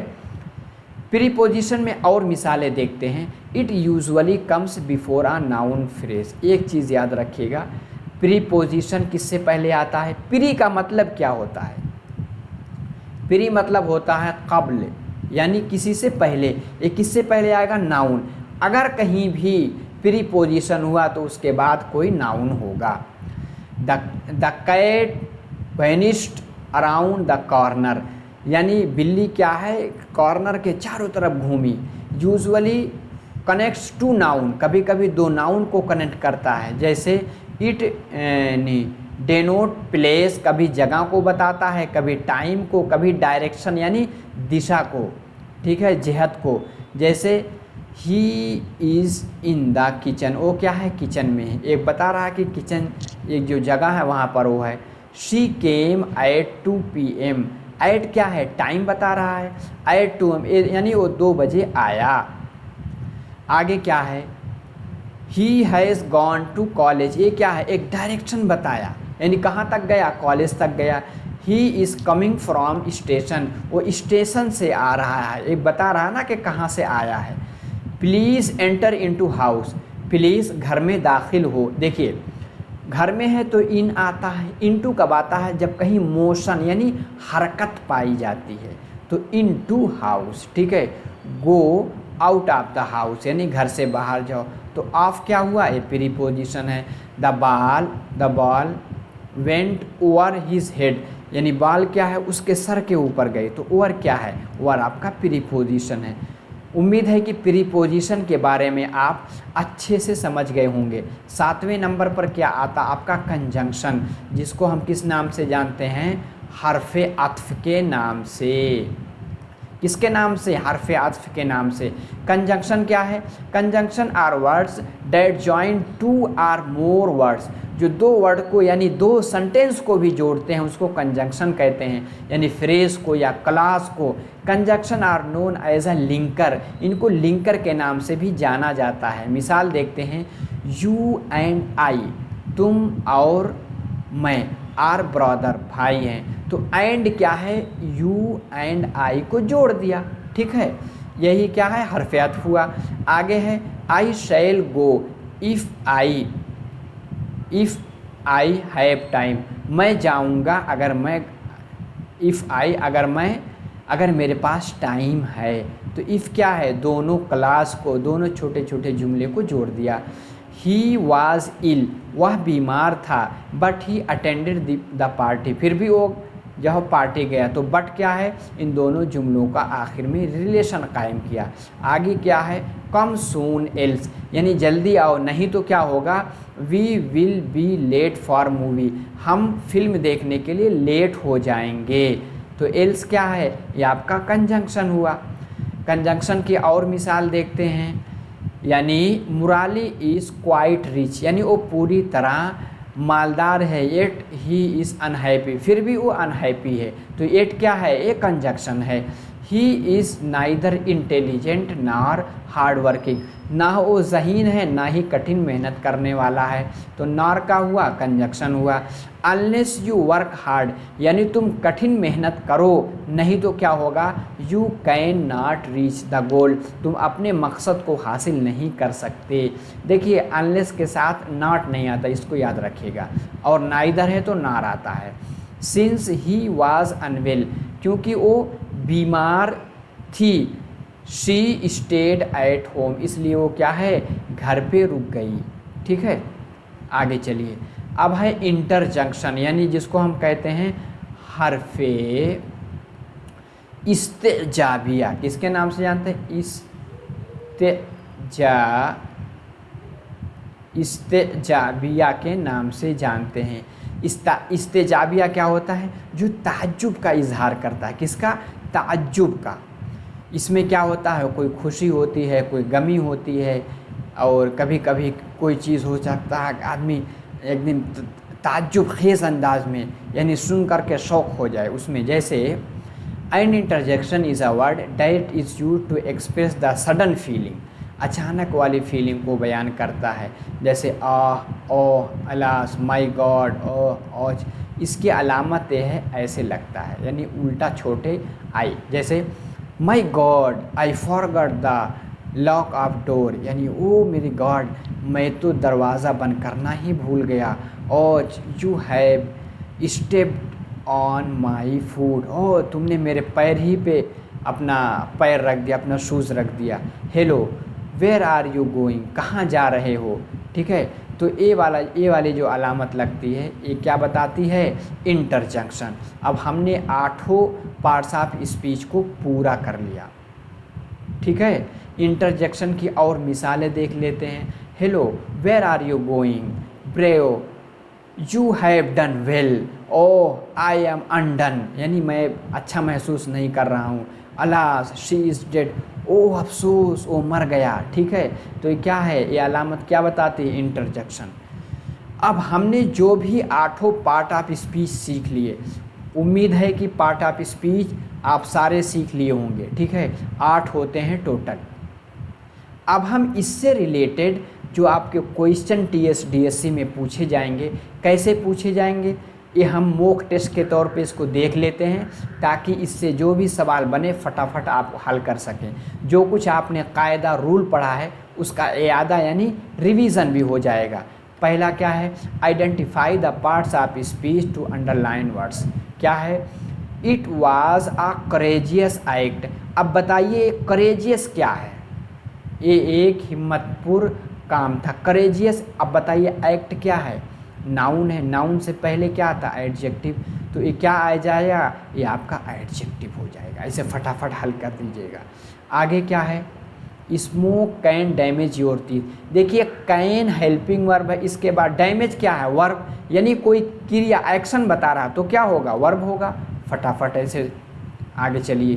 प्रीपोजिशन में और मिसालें देखते हैं। It usually comes before a noun phrase, एक चीज़ याद रखिएगा, प्रीपोजिशन किससे पहले आता है, प्री का मतलब क्या होता है, प्री मतलब होता है कब्ल, यानी किसी से पहले, ये किससे पहले आएगा, नाउन। अगर कहीं भी प्रीपोजिशन हुआ तो उसके बाद कोई नाउन होगा। The cat vanished around the corner, यानी बिल्ली क्या है, कॉर्नर के चारों तरफ घूमी। यूजुअली कनेक्ट्स टू नाउन, कभी कभी दो नाउन को कनेक्ट करता है, जैसे इट डेनोट प्लेस, कभी जगह को बताता है, कभी टाइम को, कभी डायरेक्शन यानी दिशा को, ठीक है, जिहत को। जैसे he is in the kitchen, वो क्या है, किचन में है, एक बता रहा है कि किचन एक जो जगह है वहाँ पर वो है। She came at 2 PM, at क्या है, टाइम बता रहा है, एट 2 AM यानी वो 2 बजे आया। आगे क्या है, he has gone to college, ये क्या है, एक डायरेक्शन बताया, यानी कहाँ तक गया, कॉलेज तक गया। He is coming from station, वो स्टेशन से आ रहा है, एक बता रहा है ना कि कहाँ से आया है। Please enter into house, please घर में दाखिल हो। देखिए घर में है तो इन आता है, इनटू कब आता है, जब कहीं मोशन यानी हरकत पाई जाती है, तो इनटू हाउस। ठीक है, go out of the house, यानी घर से बाहर जाओ, तो ऑफ क्या हुआ, ये प्रीपोजिशन है। The ball went over his head, यानी बॉल क्या है, उसके सर के ऊपर गए, तो ओवर क्या है, ओवर आपका प्रीपोजिशन है। उम्मीद है कि प्रीपोजिशन के बारे में आप अच्छे से समझ गए होंगे। 7वें नंबर पर क्या आता, आपका कंजंक्शन, जिसको हम किस नाम से जानते हैं, हरफे अत्फ के नाम से। किसके नाम से? हर्फ आत्फ के नाम से। कंजंक्शन क्या है? Conjunction are words that join two or more words, जो दो वर्ड को यानी दो सेंटेंस को भी जोड़ते हैं उसको कंजंक्शन कहते हैं, यानी फ्रेज को या क्लास को। Conjunction are known as a linker, इनको लिंकर के नाम से भी जाना जाता है। मिसाल देखते हैं, यू एंड आई, तुम और मैं, आर ब्रदर, भाई हैं। तो एंड क्या है? यू एंड आई को जोड़ दिया, ठीक है, यही क्या है? हर्फ अत्फ हुआ। आगे है I shall go if I have time, मैं जाऊंगा अगर मैं, इफ़ आई अगर मेरे पास टाइम है। तो इफ़ क्या है? दोनों क्लास को, दोनों छोटे छोटे जुमले को जोड़ दिया। ही वॉज इल, वह बीमार था, but he attended the party, फिर भी वो जब पार्टी गया। तो बट क्या है? इन दोनों जुमलों का आखिर में रिलेशन कायम किया। आगे क्या है? कम सून एल्स, यानी जल्दी आओ नहीं तो क्या होगा? We will be late for movie, हम फिल्म देखने के लिए लेट हो जाएंगे। तो एल्स क्या है? ये आपका कंजंक्शन हुआ। कंजंक्शन की और मिसाल देखते हैं, यानी मुराली इज़ क्वाइट रिच, यानी वो पूरी तरह मालदार है, येट ही इज़ अनहैप्पी, फिर भी वो अनहैप्पी है। तो येट क्या है? एक कंजंक्शन है। ही इज़ नाइदर इंटेलिजेंट नार हार्ड वर्किंग, ना वो ज़हीन है ना ही कठिन मेहनत करने वाला है। तो नार का हुआ कंजंक्शन हुआ। अनलेस यू वर्क हार्ड, यानी तुम कठिन मेहनत करो नहीं तो क्या होगा? You can not reach the goal, तुम अपने मकसद को हासिल नहीं कर सकते। देखिए अनलेस के साथ नॉट नहीं आता, इसको याद रखिएगा, और नाइदर है तो नार आता है। सिंस ही वॉज अनवेल, क्योंकि वो बीमार थी। शी स्टेड एट होम, इसलिए वो क्या है? घर पे रुक गई, ठीक है। आगे चलिए, अब है इंटरजंक्शन, यानी जिसको हम कहते हैं हरफे इस्तेजाबिया, किसके नाम से जानते हैं? इस्तेजाबिया के नाम से जानते हैं। इस्तेजाबिया क्या होता है? जो ताज्जुब का इजहार करता है, किसका? ताज्जुब का। इसमें क्या होता है? कोई खुशी होती है, कोई गमी होती है, और कभी कभी कोई चीज़ हो सकता है आदमी एकदम ताज्जुब खेज़ अंदाज में, यानी सुन करके शौक हो जाए उसमें। जैसे an interjection is a word that is used to express the sudden feeling, अचानक वाली फीलिंग को बयान करता है। जैसे आह, ओह, अलास, माई गॉड, ओह, औज, इसकी अलामत यह है ऐसे लगता है, यानी उल्टा छोटे आई। जैसे my god I forgot the lock of door, यानी ओ मेरी गॉड, मैं तो दरवाज़ा बंद करना ही भूल गया। और you have stepped on my foot, ओ तुमने मेरे पैर ही पे अपना पैर रख दिया, अपना शूज़ रख दिया। Hello where are you going, कहाँ जा रहे हो, ठीक है। तो ए वाली जो अलामत लगती है ये क्या बताती है? इंटरजंक्शन। अब हमने 8 पार्ट्स ऑफ स्पीच को पूरा कर लिया, ठीक है। इंटरजेक्शन की और मिसालें देख लेते हैं। Hello where are you going, brave you have done well, oh I am undone, यानी मैं अच्छा महसूस नहीं कर रहा हूँ। Alas she is dead, oh अफसोस वो मर गया, ठीक है। तो ये क्या है? ये अलामत क्या बताती है? इंटरजेक्शन। अब हमने जो भी 8 पार्ट ऑफ स्पीच सीख लिए, उम्मीद है कि पार्ट ऑफ स्पीच आप सारे सीख लिए होंगे, ठीक है। 8 होते हैं टोटल। अब हम इससे रिलेटेड जो आपके क्वेश्चन TS DSC में पूछे जाएंगे, कैसे पूछे जाएंगे ये हम मॉक टेस्ट के तौर पे इसको देख लेते हैं, ताकि इससे जो भी सवाल बने फटाफट आप हल कर सकें। जो कुछ आपने कायदा रूल पढ़ा है उसका इयादा यानी रिवीजन भी हो जाएगा। पहला क्या है? Identify the parts of speech to underline words. क्या है? It was a courageous act. अब बताइए करेजियस क्या है? ये एक हिम्मतपूर्ण काम था, करेजियस। अब बताइए एक्ट क्या है? नाउन है, नाउन से पहले क्या आता? एडजेक्टिव। तो ये क्या आ जाएगा? ये आपका एडजेक्टिव हो जाएगा। इसे फटाफट हल कर दीजिएगा। आगे क्या है? Smoke can damage your teeth. देखिए कैन हेल्पिंग वर्ब है, इसके बाद डैमेज क्या है? वर्ब, यानी कोई क्रिया एक्शन बता रहा तो क्या होगा? वर्ब होगा। फटाफट ऐसे आगे चलिए।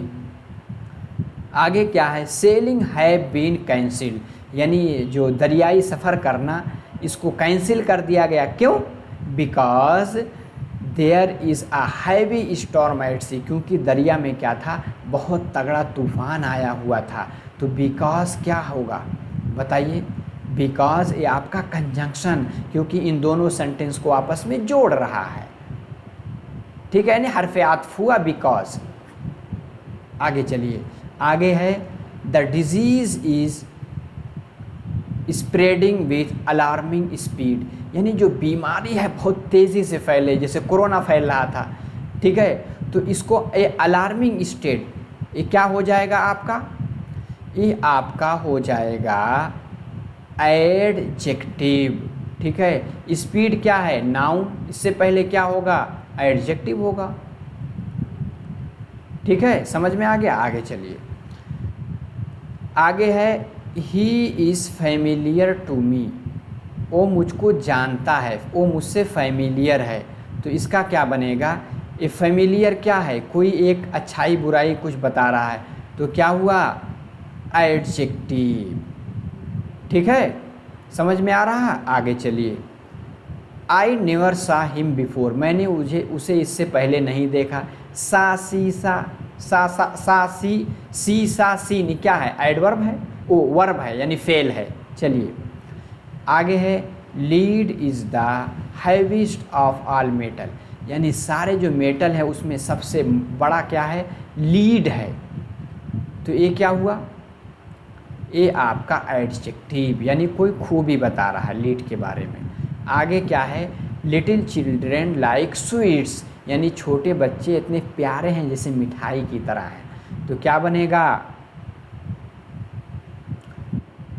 आगे क्या है, सेलिंग हैव बीन कैंसिल, यानी जो दरियाई सफ़र करना इसको कैंसिल कर दिया गया। क्यों? Because there is a heavy storm at sea, क्योंकि दरिया में क्या था, बहुत तगड़ा तूफान आया हुआ था। तो बिकॉज क्या होगा बताइए, बिकॉज ये आपका कंजंक्शन, क्योंकि इन दोनों सेंटेंस को आपस में जोड़ रहा है, ठीक है, यानी हरफ आतफ हुआ बिकॉज। आगे चलिए, आगे है the disease is spreading with alarming speed, यानी जो बीमारी है बहुत तेज़ी से फैले, जैसे कोरोना फैल रहा था, ठीक है, तो इसको ए अलार्मिंग स्टेट, ये क्या हो जाएगा आपका, ये आपका हो जाएगा एडजेक्टिव, ठीक है। स्पीड क्या है, नाउन, इससे पहले क्या होगा, एडजेक्टिव होगा, ठीक है, समझ में आ गया। आगे चलिए, आगे है he is familiar to me, वो मुझको जानता है, वो मुझसे फैमिलियर है। तो इसका क्या बनेगा, ये फैमिलियर क्या है, कोई एक अच्छाई बुराई कुछ बता रहा है, तो क्या हुआ, एडजेक्टिव, ठीक है, समझ में आ रहा है। आगे चलिए, आई नेवर सा हिम बिफोर, मैंने उसे इससे पहले नहीं देखा। सा सी सा सी क्या है, एडवर्ब है, ओ वर्ब है, यानी फेल है। चलिए आगे है lead is the heaviest of all metal, यानी सारे जो मेटल है उसमें सबसे बड़ा क्या है, लीड है। तो ये क्या हुआ, ये आपका एडजेक्टिव, यानी कोई खूबी बता रहा है लीड के बारे में। आगे क्या है, लिटिल चिल्ड्रेन लाइक स्वीट्स, यानी छोटे बच्चे इतने प्यारे हैं जैसे मिठाई की तरह हैं। तो क्या बनेगा,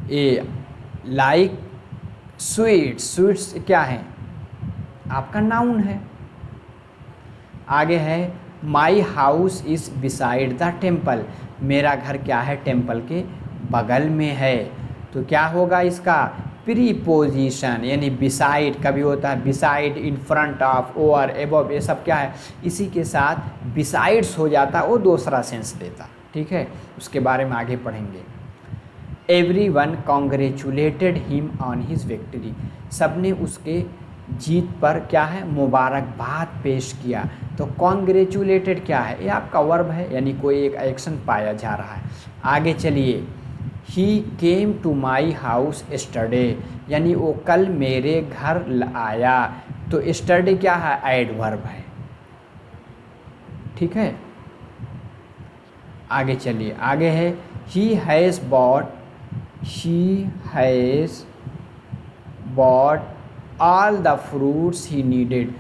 ये लाइक स्वीट्स, स्वीट्स क्या है, आपका नाउन है। आगे है my house is beside the temple, मेरा घर क्या है, टेम्पल के बगल में है। तो क्या होगा इसका, प्रीपोजिशन, यानी बिसाइड कभी होता है, beside, in front of, over, above, ये सब क्या है, इसी के साथ बिसाइड्स हो जाता, वो दूसरा सेंस देता, ठीक है, उसके बारे में आगे पढ़ेंगे। Everyone congratulated him on his victory, सबने उसके जीत पर क्या है, मुबारकबाद पेश किया। तो कॉन्ग्रेचुलेटेड क्या है, ये आपका वर्ब है, यानी कोई एक एक्शन पाया जा रहा है। आगे चलिए, he came to my house yesterday, यानी वो कल मेरे घर आया। तो एस्टरडे क्या है, एडवर्ब है, ठीक है। आगे चलिए, आगे है he has bot all the fruits he needed,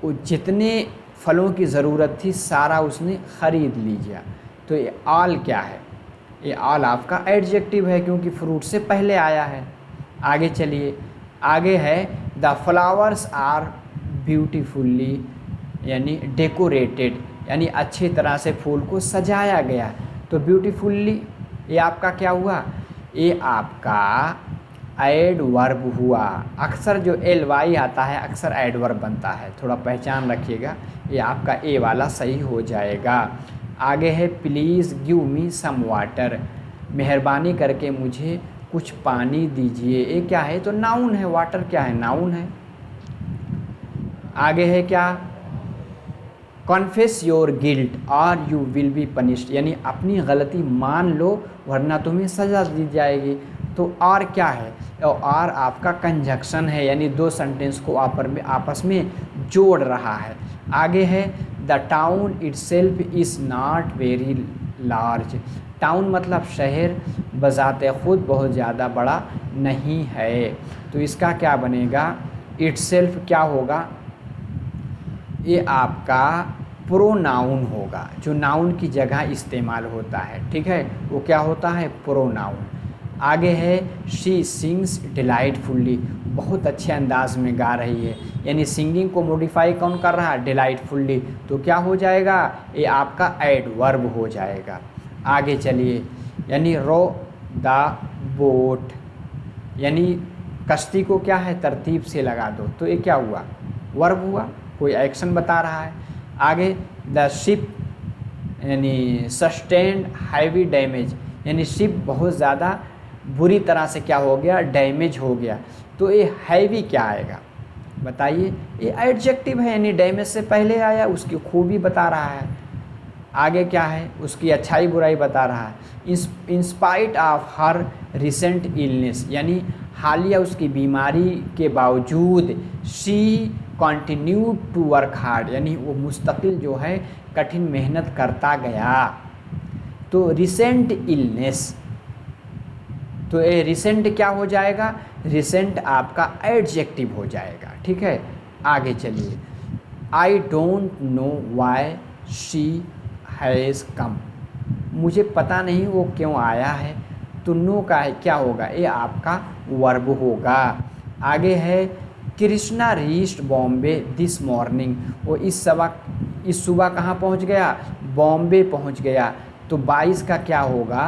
वो जितने फलों की ज़रूरत थी सारा उसने ख़रीद लिया। तो ये ऑल क्या है, ये ऑल आपका एडजेक्टिव है, क्योंकि फ्रूट से पहले आया है। आगे चलिए, आगे है द फ्लावर्स आर ब्यूटीफुल्ली, यानी डेकोरेटेड, यानी अच्छी तरह से फूल को सजाया गया। तो ब्यूटीफुल्ली ये आपका क्या हुआ, ये आपका एडवर्ब हुआ। अक्सर जो एल वाई आता है अक्सर एडवर्ब बनता है, थोड़ा पहचान रखिएगा, ये आपका ए वाला सही हो जाएगा। आगे है please give me some water, मेहरबानी करके मुझे कुछ पानी दीजिए। ये क्या है, तो नाउन है, वाटर क्या है, नाउन है। आगे है क्या, कॉन्फेस योर गिल्ट और यू विल बी पनिश्ड, यानी अपनी गलती मान लो वरना तुम्हें सज़ा दी जाएगी। तो और क्या है, और आपका कंजक्शन है, यानी दो सेंटेंस को आपस में जोड़ रहा है। आगे है the town itself is not very large, town मतलब शहर बजाते खुद बहुत ज़्यादा बड़ा नहीं है। तो इसका क्या बनेगा, इटसेल्फ क्या होगा, ये आपका प्रोनाउन होगा, जो नाउन की जगह इस्तेमाल होता है, ठीक है, वो क्या होता है, प्रोनाउन। आगे है शी सिंग्स डिलाइटफुल्ली, बहुत अच्छे अंदाज में गा रही है, यानी सिंगिंग को मॉडिफाई कौन कर रहा है, डिलाइटफुल्ली। तो क्या हो जाएगा, ये आपका एडवर्ब हो जाएगा। आगे चलिए, यानी रो द बोट, यानी कश्ती को क्या है, तरतीब से लगा दो। तो ये क्या हुआ, वर्ब हुआ, कोई एक्शन बता रहा है। आगे द शिप यानी सस्टेन्ड हैवी डैमेज, यानी शिप बहुत ज़्यादा बुरी तरह से क्या हो गया, डैमेज हो गया। तो ये हैवी क्या आएगा बताइए, ये एडजेक्टिव है, यानी डैमेज से पहले आया, उसकी खूबी बता रहा है। आगे क्या है, उसकी अच्छाई बुराई बता रहा है। In spite of her recent illness, यानी हालिया उसकी बीमारी के बावजूद she continue to work hard, यानी वो मुस्तकिल जो है कठिन मेहनत करता गया। तो रिसेंट इलनेस, तो ये रिसेंट क्या हो जाएगा, रिसेंट आपका एडजेक्टिव हो जाएगा। ठीक है, आगे चलिए। I don't know why she has come, मुझे पता नहीं वो क्यों आया है। तो नो का है क्या होगा, ये आपका वर्ब होगा। आगे है Krishna reached Bombay this morning, वो इस सुबह कहाँ पहुँच गया, बॉम्बे पहुँच गया। तो 22 का क्या होगा,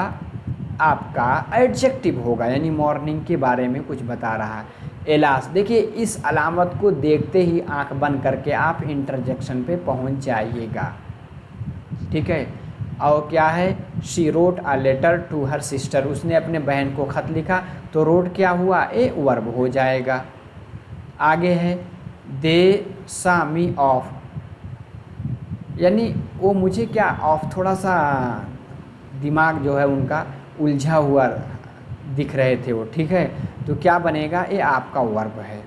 आपका एडजेक्टिव होगा, यानी मॉर्निंग के बारे में कुछ बता रहा है। एलास, देखिए इस अलामत को देखते ही आंख बंद करके आप इंटरजेक्शन पे पहुंच जाइएगा। ठीक है, और क्या है, she wrote a letter to her sister, उसने अपने बहन को खत लिखा। तो रोट क्या हुआ, ए वर्ब हो जाएगा। आगे है दे सा मी ऑफ, यानी वो मुझे क्या ऑफ, थोड़ा सा दिमाग जो है उनका उलझा हुआ दिख रहे थे वो। ठीक है, तो क्या बनेगा, ये आपका वर्ब है।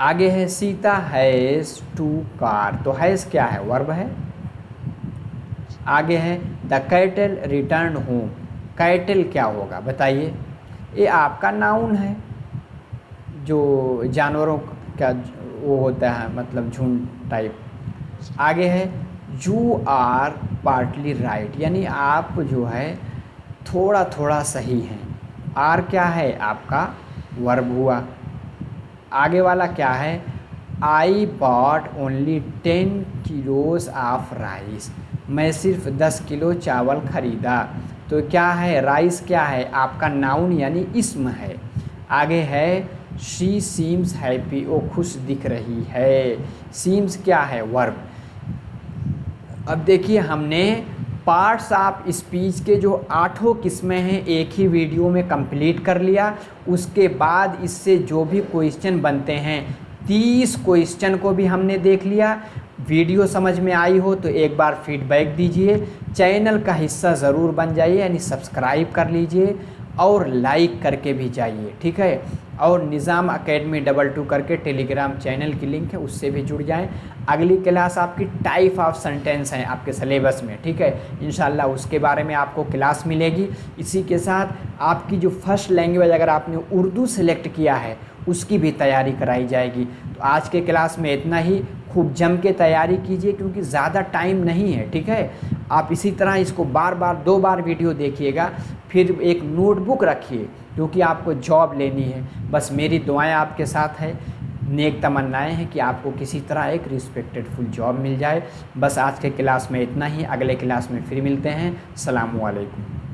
आगे है सीता हैज़ टू कार, तो हैज़ क्या है, वर्ब है। आगे है the cattle return home, cattle क्या होगा बताइए, ये आपका नाउन है, जो जानवरों का वो होता है, मतलब झुंड टाइप। आगे है यू आर पार्टली राइट, यानी आप जो है थोड़ा थोड़ा सही हैं। आर क्या है, आपका वर्ब हुआ। आगे वाला क्या है, I bought only 10 kilos of rice, मैं सिर्फ 10 किलो चावल खरीदा। तो क्या है, राइस क्या है, आपका नाउन यानी इस्म है। आगे है शी सीम्स हैप्पी, वो खुश दिख रही है। सीम्स क्या है, वर्ब। अब देखिए हमने पार्ट्स ऑफ स्पीच के जो 8 किस्में हैं एक ही वीडियो में कंप्लीट कर लिया। उसके बाद इससे जो भी क्वेश्चन बनते हैं 30 क्वेश्चन को भी हमने देख लिया। वीडियो समझ में आई हो तो एक बार फीडबैक दीजिए, चैनल का हिस्सा ज़रूर बन जाइए, यानी सब्सक्राइब कर लीजिए और लाइक करके भी जाइए। ठीक है, और निज़ाम अकेडमी 22 करके टेलीग्राम चैनल की लिंक है, उससे भी जुड़ जाएं। अगली क्लास आपकी टाइप ऑफ सेंटेंस हैं आपके सिलेबस में। ठीक है, इंशाल्लाह उसके बारे में आपको क्लास मिलेगी। इसी के साथ आपकी जो फर्स्ट लैंग्वेज अगर आपने उर्दू सेलेक्ट किया है उसकी भी तैयारी कराई जाएगी। तो आज के क्लास में इतना ही, खूब जम के तैयारी कीजिए क्योंकि ज़्यादा टाइम नहीं है। ठीक है, आप इसी तरह इसको बार बार 2 बार वीडियो देखिएगा, फिर एक नोटबुक रखिए क्योंकि आपको जॉब लेनी है। बस मेरी दुआएं आपके साथ है, नेक तमन्नाएं हैं कि आपको किसी तरह एक रिस्पेक्टेड फुल जॉब मिल जाए। बस आज के क्लास में इतना ही, अगले क्लास में फिर मिलते हैं। अस्सलामु अलैकुम।